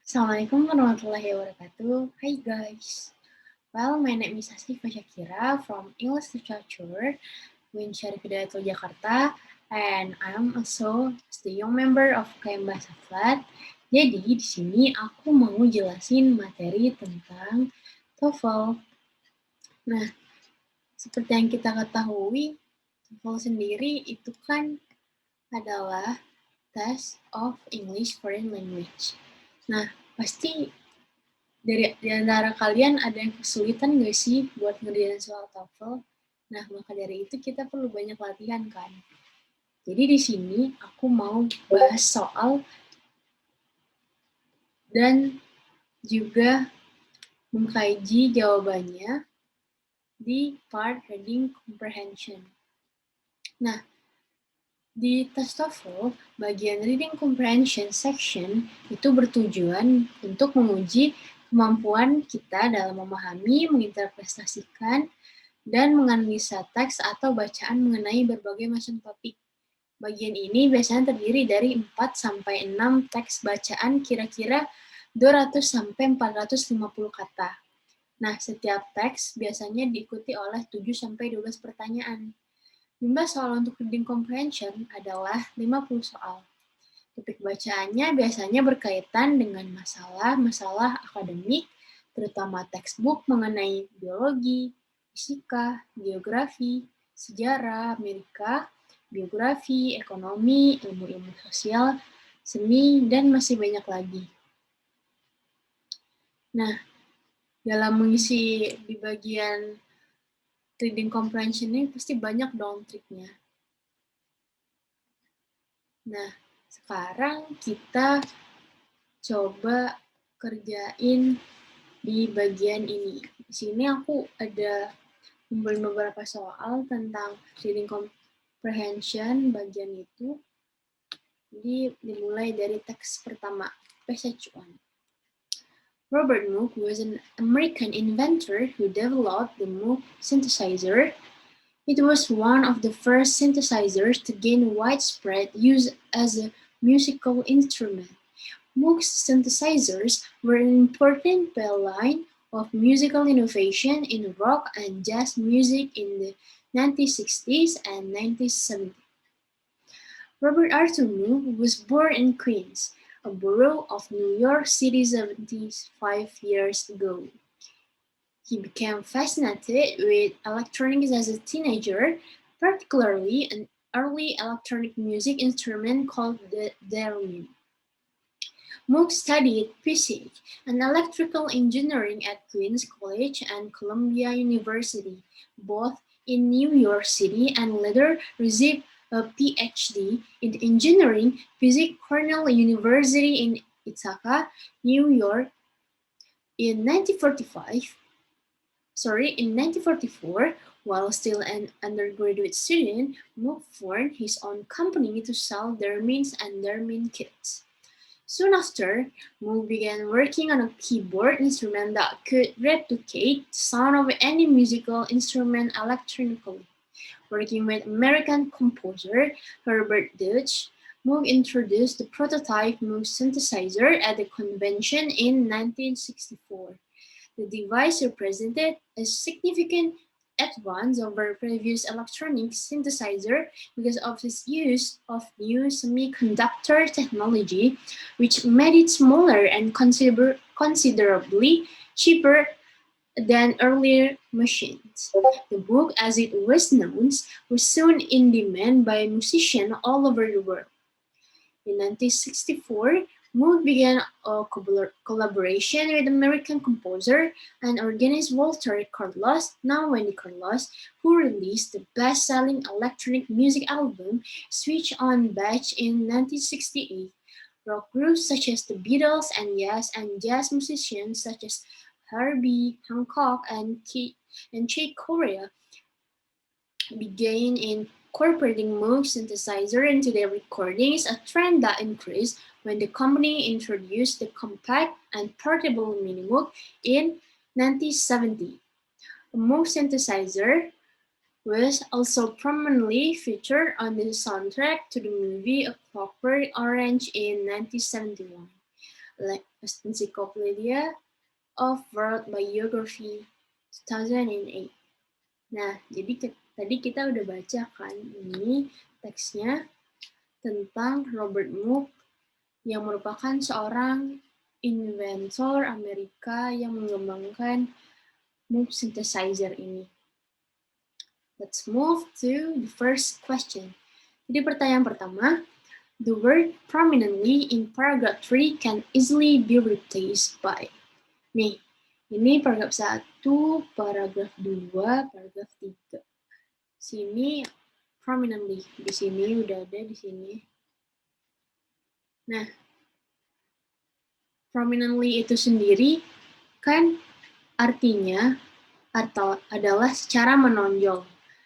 Assalamualaikum warahmatullahi wabarakatuh. Hi guys. Well, my name is Hashifah Syakirah from English Literature in Syarif Hidayatullah Jakarta, and I'm also the young member of UKM Bahasa-FLAT. Jadi di sini aku mau jelasin materi tentang TOEFL. Nah, seperti yang kita ketahui, TOEFL sendiri itu kan adalah Test of English Foreign Language. Nah, pasti di antara kalian ada yang kesulitan nggak sih buat ngerjain soal TOEFL? Nah, maka dari itu kita perlu banyak latihan kan. Jadi di sini aku mau bahas soal dan juga mengkaji jawabannya di part reading comprehension. Nah, di tes TOEFL, bagian reading comprehension section itu bertujuan untuk menguji kemampuan kita dalam memahami, menginterpretasikan, dan menganalisa teks atau bacaan mengenai berbagai macam topik. Bagian ini biasanya terdiri dari 4-6 teks bacaan kira-kira 200-450 kata. Nah, setiap teks biasanya diikuti oleh 7-12 pertanyaan. Jumlah soal untuk reading comprehension adalah 50 soal. Topik bacaannya biasanya berkaitan dengan masalah-masalah akademik, terutama textbook mengenai biologi, fisika, geografi, sejarah Amerika, biografi, ekonomi, ilmu-ilmu sosial, seni, dan masih banyak lagi. Nah, dalam mengisi di bagian reading comprehension ini pasti banyak dong triknya. Nah, sekarang kita coba kerjain di bagian ini. Di sini aku ada kumpulin beberapa soal tentang reading comprehension bagian itu. Jadi dimulai dari teks pertama, passage 1. Robert Moog was an American inventor who developed the Moog synthesizer. It was one of the first synthesizers to gain widespread use as a musical instrument. Moog's synthesizers were an important line of musical innovation in rock and jazz music in the 1960s and 1970s. Robert Arthur Moog was born in Queens, a borough of New York City 75 years ago. He became fascinated with electronics as a teenager, particularly an early electronic music instrument called the theremin. Moog studied physics and electrical engineering at Queens College and Columbia University, both in New York City, and later received a PhD in engineering physics Cornell University in Ithaca, New York. In 1944, while still an undergraduate student, Moog formed his own company to sell theremins and theremin kits. Soon after, Moog began working on a keyboard instrument that could replicate the sound of any musical instrument electronically. Working with American composer Herbert Deutsch, Moog introduced the prototype Moog synthesizer at the convention in 1964. The device represented a significant advance over previous electronic synthesizer because of its use of new semiconductor technology, which made it smaller and considerably cheaper than earlier machines. The book, as it was known, was soon in demand by musicians all over the world. In 1964, Moog began a collaboration with American composer and organist Walter Carlos, now Wendy Carlos, who released the best-selling electronic music album Switch On Batch in 1968. Rock groups such as the Beatles and jazz musicians such as Herbie Hancock and Chick Corea began incorporating Moog synthesizer into their recordings, a trend that increased when the company introduced the compact and portable Mini Moog in 1970. A Moog synthesizer was also prominently featured on the soundtrack to the movie A Clockwork Orange in 1971. Encyclopedia of World Biography 2008. Nah, jadi tadi kita udah baca kan ini teksnya tentang Robert Moog yang merupakan seorang inventor Amerika yang mengembangkan Moog synthesizer ini. Let's move to the first question. Jadi pertanyaan pertama, the word prominently in paragraph 3 can easily be replaced by. Nih, ini paragraf 1, paragraf 2, paragraf 3. Sini prominently, di sini udah ada di sini. Nah, prominently itu sendiri kan artinya atau adalah secara menonjol.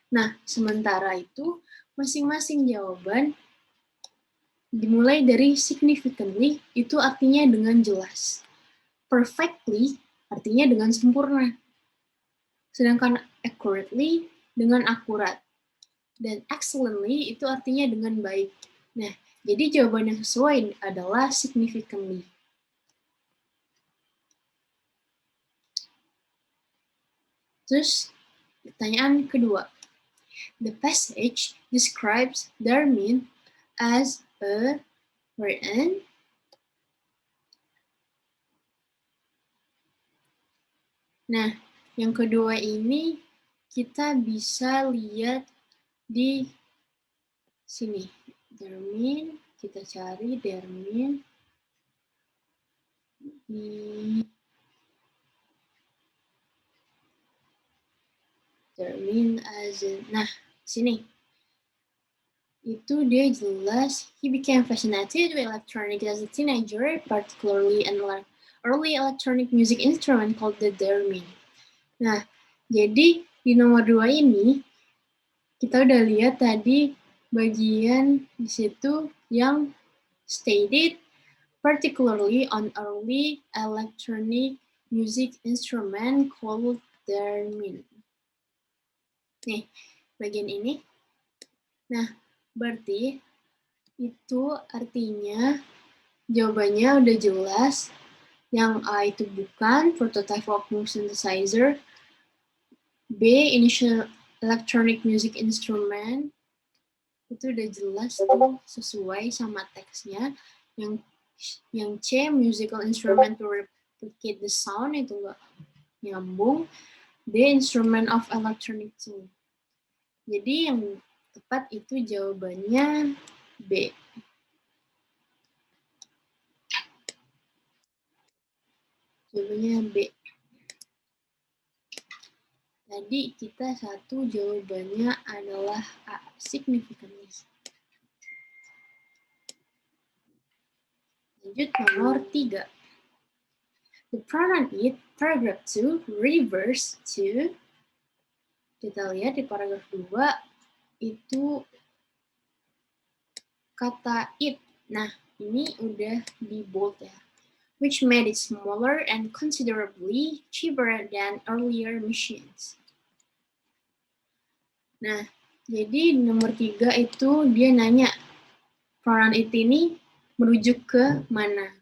Nah, sementara itu masing-masing jawaban dimulai dari significantly itu artinya dengan jelas. Perfectly artinya dengan sempurna. Sedangkan accurately dengan akurat. Dan excellently itu artinya dengan baik. Nah, jadi jawaban yang sesuai adalah significantly. Terus, pertanyaan kedua. The passage describes Darwin as a wherein. Nah, yang kedua ini kita bisa lihat di sini. Darwin, kita cari Darwin di Darwin as a, nah, sini. Itu dia jelas, he became fascinated with electronic as a teenager, particularly an early electronic music instrument called the theremin. Nah, jadi di nomor 2 ini, kita udah lihat tadi bagian di situ yang stated, particularly on early electronic music instrument called theremin. Nih, bagian ini. Nah, berarti itu artinya jawabannya udah jelas. Yang A itu bukan prototype of Moog synthesizer. B, initial electronic music instrument. Itu udah jelas tuh sesuai sama teksnya. Yang C, musical instrument to replicate the sound, itu nggak nyambung. D, instrument of electronic tone. Jadi yang tepat itu jawabannya B. Jawabannya B. Tadi kita satu jawabannya adalah A, significantly. Lanjut nomor 3. The pronoun it, paragraph 2, refers to. Kita lihat di paragraf 2, itu kata it. Nah, ini udah di bold ya. Which made it smaller and considerably cheaper than earlier machines. Nah, jadi nomor 3 itu dia nanya, pronoun it ini merujuk ke mana?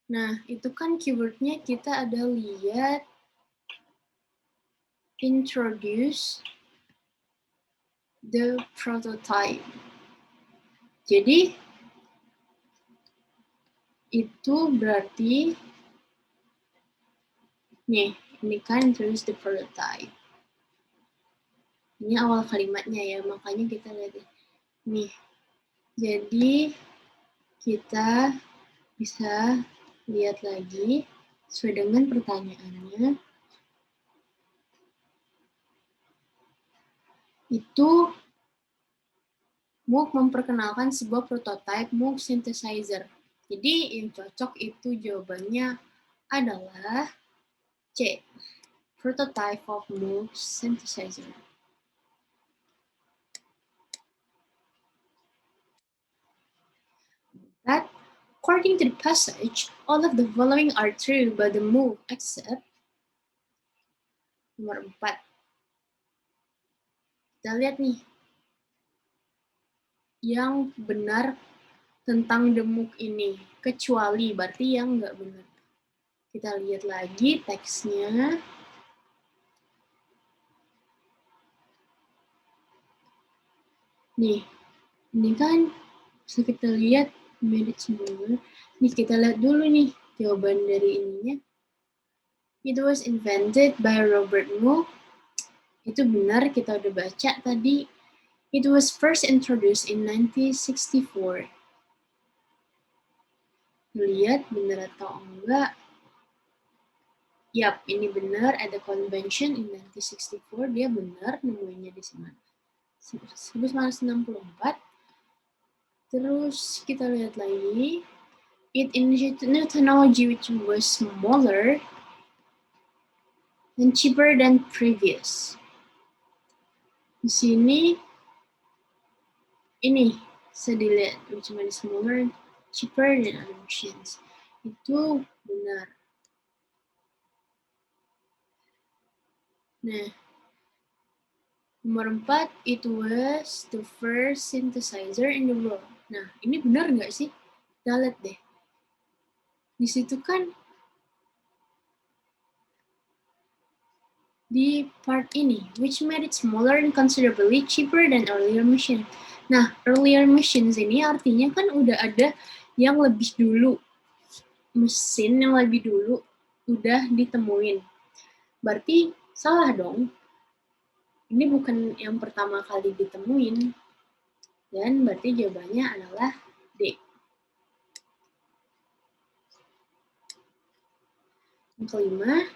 Nah, itu kan keywordnya kita ada lihat introduce the prototype. Jadi, itu berarti, nih, ini kan introduce the prototype. Ini awal kalimatnya ya, makanya kita lihat nih. Jadi, kita bisa lihat lagi sesuai dengan pertanyaannya. Itu Moog memperkenalkan sebuah prototipe Moog synthesizer. Jadi yang cocok itu jawabannya adalah C. Prototype of Moog synthesizer. But according to the passage, all of the following are true by the Moog except nomor 4. Kita lihat nih. Yang benar tentang the Moog ini. kecuali berarti yang nggak benar. Kita lihat lagi teksnya. Nih, ini kan bisa kita lihat mirip semua. Nih kita lihat dulu nih jawaban dari ininya. It was invented by Robert Moog. Itu benar, kita udah baca tadi. It was first introduced in 1964. Lihat benar atau enggak. Yap, ini benar. Ada convention in 1964. Dia benar, nemuinnya di sana. 1964. Terus kita lihat lagi. It initiated new technology which was smaller and cheaper than previous. Di sini, ini bisa dilihat which one is smaller, cheaper than other machines. Itu benar. Nah, nomor 4, it was the first synthesizer in the world. Nah, ini benar nggak sih? Kita lihat deh. Di situ kan di part ini, which made it smaller and considerably cheaper than earlier machine. Nah, earlier machines ini artinya kan udah ada yang lebih dulu, mesin yang lebih dulu udah ditemuin. Berarti salah dong. Ini bukan yang pertama kali ditemuin. Dan berarti jawabannya adalah D. Yang kelima,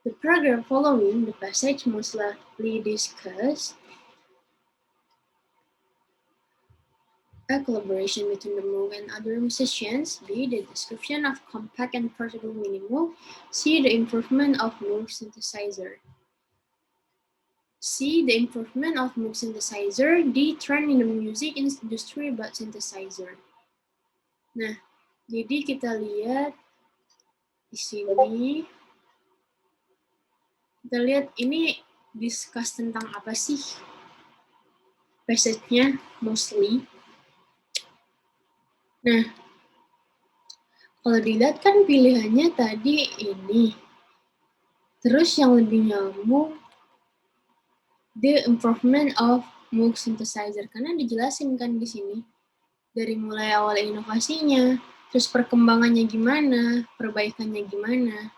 the paragraph following the passage most likely discuss a collaboration between the Moog and other musicians. B, the description of compact and portable mini Moog. C, the improvement of Moog synthesizer. C, the improvement of Moog synthesizer. D, trend in the music industry about synthesizer. Nah, jadi kita lihat di sini. Kita lihat ini discuss tentang apa sih? Passage-nya mostly. Nah, kalau dilihat kan pilihannya tadi ini. Terus yang lebih nyambung, the improvement of Moog synthesizer. Karena dijelasin kan di sini. Dari mulai awal inovasinya, terus perkembangannya gimana, perbaikannya gimana.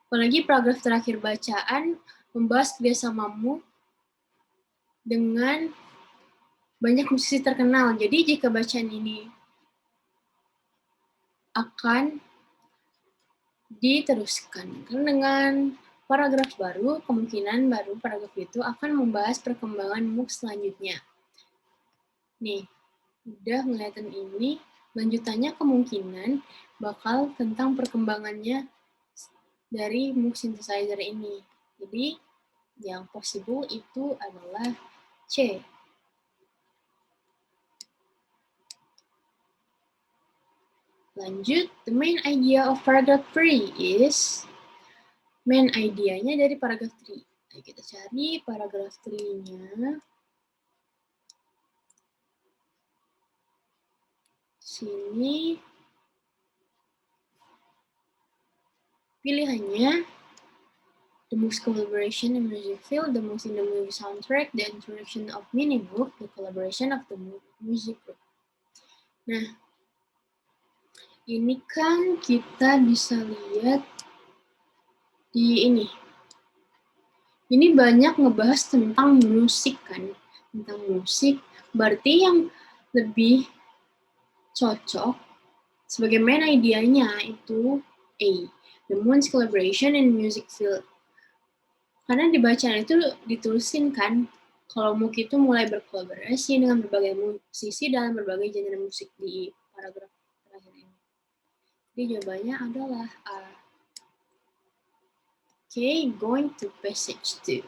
Apalagi paragraf terakhir bacaan membahas kerjasama Moog dengan banyak musisi terkenal. Jadi jika bacaan ini akan diteruskan dengan paragraf baru, kemungkinan baru paragraf itu akan membahas perkembangan Moog selanjutnya. Nih, udah ngeliatin ini, lanjutannya kemungkinan bakal tentang perkembangannya dari Moog synthesizer ini. Jadi, yang possible itu adalah C. Lanjut, the main idea of paragraph 3 is, main idea-nya dari paragraph 3. Nah, kita cari paragraph 3-nya. Sini. Pilihannya, the Moog's collaboration in music field, the Moog's in the movie soundtrack, the introduction of mini Moog, the collaboration of the music group. Nah, ini kan kita bisa lihat di ini. Ini banyak ngebahas tentang musik kan, tentang musik. Berarti yang lebih cocok sebagai main idenya itu A, the Moog's collaboration in music field. Karena di bacaan itu ditulisin kan, kalau Moog itu mulai berkolaborasi dengan berbagai musisi dalam berbagai genre musik di paragraf terakhir ini. Jadi jawabannya adalah A. Okay, going to passage 2.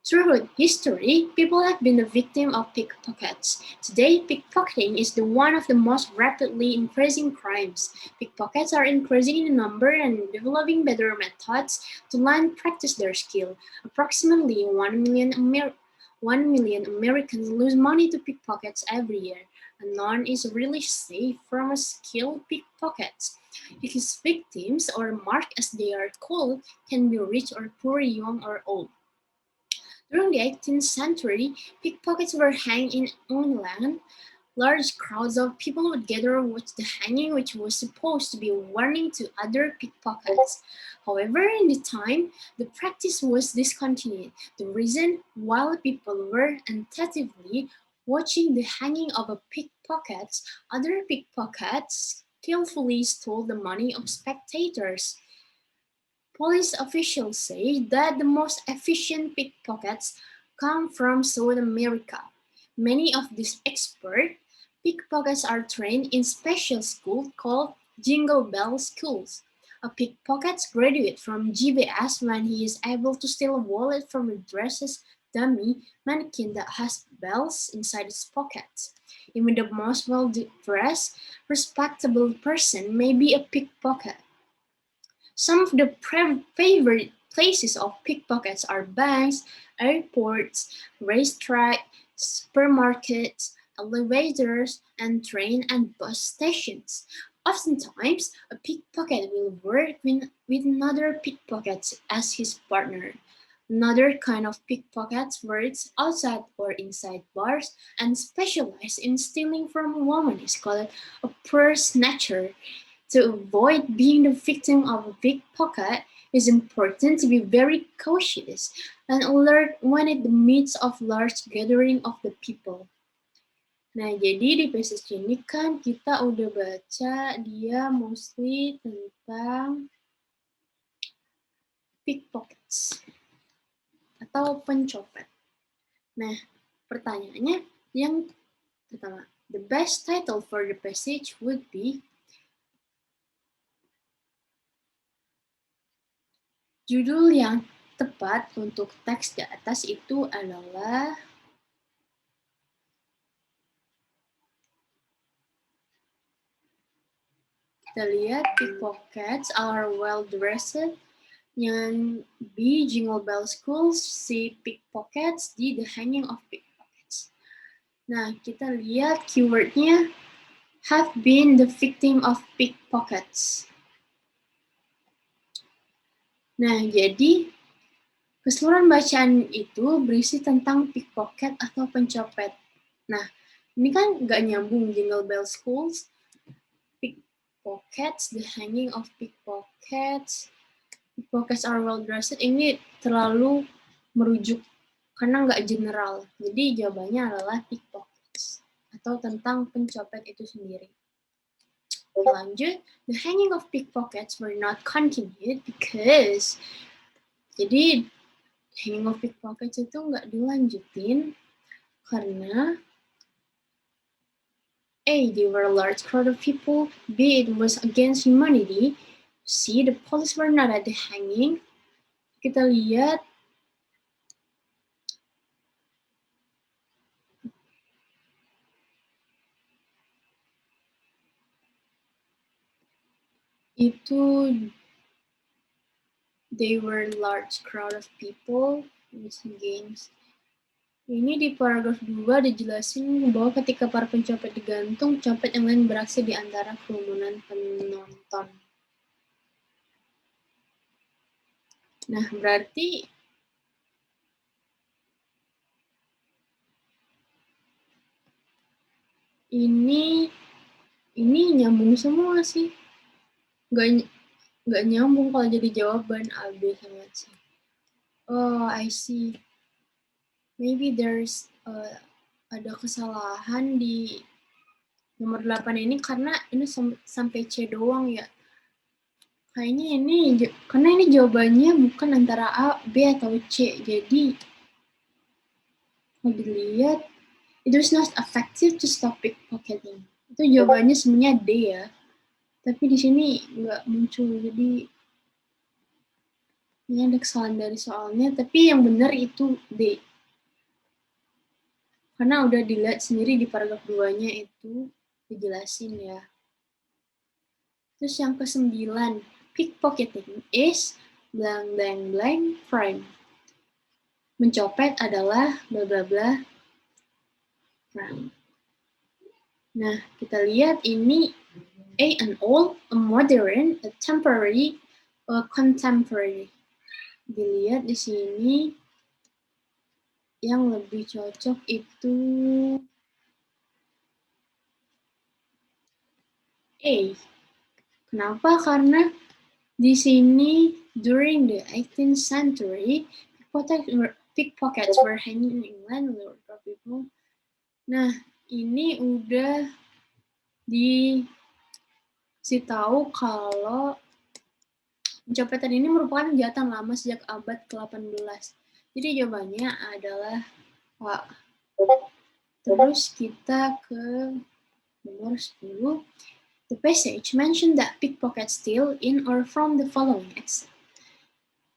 Throughout history, people have been the victim of pickpockets. Today, pickpocketing is one of the most rapidly increasing crimes. Pickpockets are increasing in number and developing better methods to learn and practice their skill. Approximately 1 million 1 million Americans lose money to pickpockets every year, and none is really safe from a skilled pickpockets. Because victims, or marked as they are called, can be rich or poor, young or old. During the 18th century, pickpockets were hanged in England. Large crowds of people would gather to watch the hanging, which was supposed to be a warning to other pickpockets. However, in the time, the practice was discontinued. The reason, while people were attentively watching the hanging of a pickpocket, other pickpockets skillfully stole the money of spectators. Police officials say that the most efficient pickpockets come from South America. Many of these expert pickpockets are trained in special schools called Jingle Bell Schools. A pickpocket graduates from GBS when he is able to steal a wallet from a dress's dummy mannequin that has bells inside its pockets. Even the most well-dressed, respectable person may be a pickpocket. Some of the favorite places of pickpockets are banks, airports, racetracks, supermarkets, elevators, and train and bus stations. Oftentimes, a pickpocket will work with another pickpocket as his partner. Another kind of pickpockets works outside or inside bars and specialize in stealing from a woman is called a purse snatcher. To avoid being the victim of a pickpocket, it's important to be very cautious and alert when in the midst of large gathering of the people. Nah, jadi di passage ini kan kita udah baca dia mostly tentang pickpockets atau pencopet. Nah, pertanyaannya yang pertama, the best title for the passage would be judul yang tepat untuk teks di atas itu adalah kita lihat pickpockets are well dressed. Yang B, Jingle Bell Schools, C, pickpockets, D, the hanging of pickpockets. Nah, kita lihat keywordnya have been the victim of pickpockets. Nah, jadi keseluruhan bacaan itu berisi tentang pickpocket atau pencopet. Nah, ini kan nggak nyambung Jingle Bell Schools, pickpockets, the hanging of pickpockets, pickpockets are well dressed. Ini terlalu merujuk karena nggak general. Jadi jawabannya adalah pickpockets atau tentang pencopet itu sendiri. Lanjut, the hanging of pickpockets were not continued because jadi hanging of pickpockets itu nggak dilanjutin karena A, they were a large crowd of people. B, it was against humanity. C, the police were not at the hanging. Kita lihat itu they were large crowd of people was against. Ini di paragraf 2 dijelasin bahwa ketika para pencopet digantung, copet yang lain beraksi di antara kerumunan penonton. Nah, berarti ini nyambung semua sih. Nggak nyambung kalau jadi jawaban A, B, sama C. Oh, I see. Maybe there's ada kesalahan di nomor 8 ini karena ini sampai C doang ya. Kayaknya ini, karena ini jawabannya bukan antara A, B, atau C. Jadi, kalau dilihat, it was not effective to stop pickpocketing. Itu jawabannya sebenarnya D ya. Tapi di sini nggak muncul, jadi ini ada kesalahan dari soalnya. Tapi yang benar itu D. Karena udah dilihat sendiri di paragraf 2-nya itu dijelasin ya. Terus yang ke-9, pickpocketing is blank blank blank crime. Mencopet adalah bla bla bla. Nah, kita lihat ini an old, a modern, a temporary, a contemporary. Dilihat di sini yang lebih cocok itu A. Kenapa? Karena di sini during the 18th century, pickpockets were hanging in landlord people. Nah, ini udah dikasih tahu kalau pencopetan ini merupakan kejahatan lama sejak abad ke-18. Jadi jawabannya adalah A. Terus kita ke nomor 10. The passage mentioned that pickpockets steal in or from the following excerpt.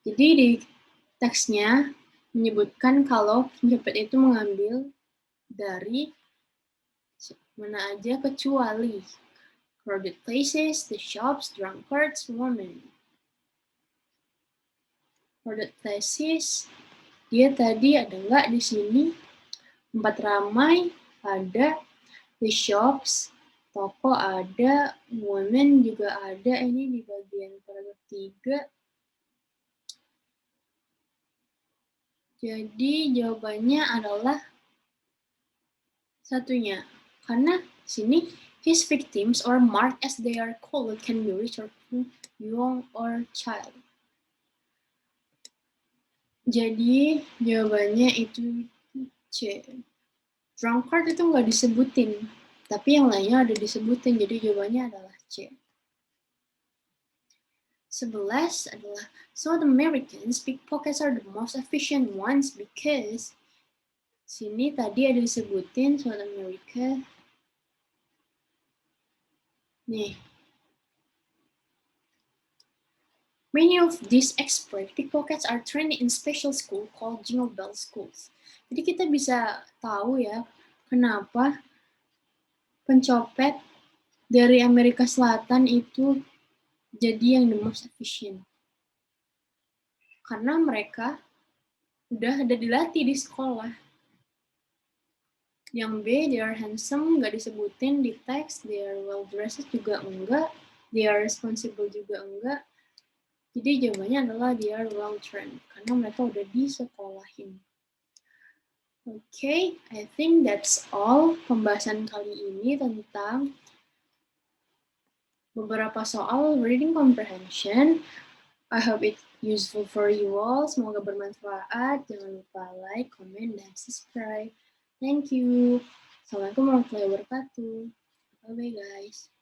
Jadi di teksnya menyebutkan kalau pencopet itu mengambil dari mana aja kecuali crowded places, the shops, drunkards, women. Crowded places, dia tadi ada nggak di sini? Tempat ramai ada, the shops, toko ada, women juga ada. Ini di bagian paragraf 3. Jadi jawabannya adalah satunya. Karena sini his victims or marked as they are called can be rich or poor, young or child. Jadi jawabannya itu C. Drunkard itu nggak disebutin, tapi yang lainnya ada disebutin. Jadi jawabannya adalah C. 11 adalah South Americans pickpockets are the most efficient ones because sini tadi ada disebutin South America. Nih. Many of these expert pickpockets are trained in special school called Jingle Bell Schools. Jadi kita bisa tahu ya kenapa pencopet dari Amerika Selatan itu jadi yang the most efficient. Karena mereka udah ada dilatih di sekolah. Yang B, they are handsome, nggak disebutin di teks, they are well dressed juga enggak, they are responsible juga enggak. Jadi jawabannya adalah they are well trained, karena mereka udah disekolahin. Okay, I think that's all pembahasan kali ini tentang beberapa soal reading comprehension. I hope it's useful for you all. Semoga bermanfaat. Jangan lupa like, comment, dan subscribe. Thank you. Assalamualaikum warahmatullahi wabarakatuh. Bye-bye guys.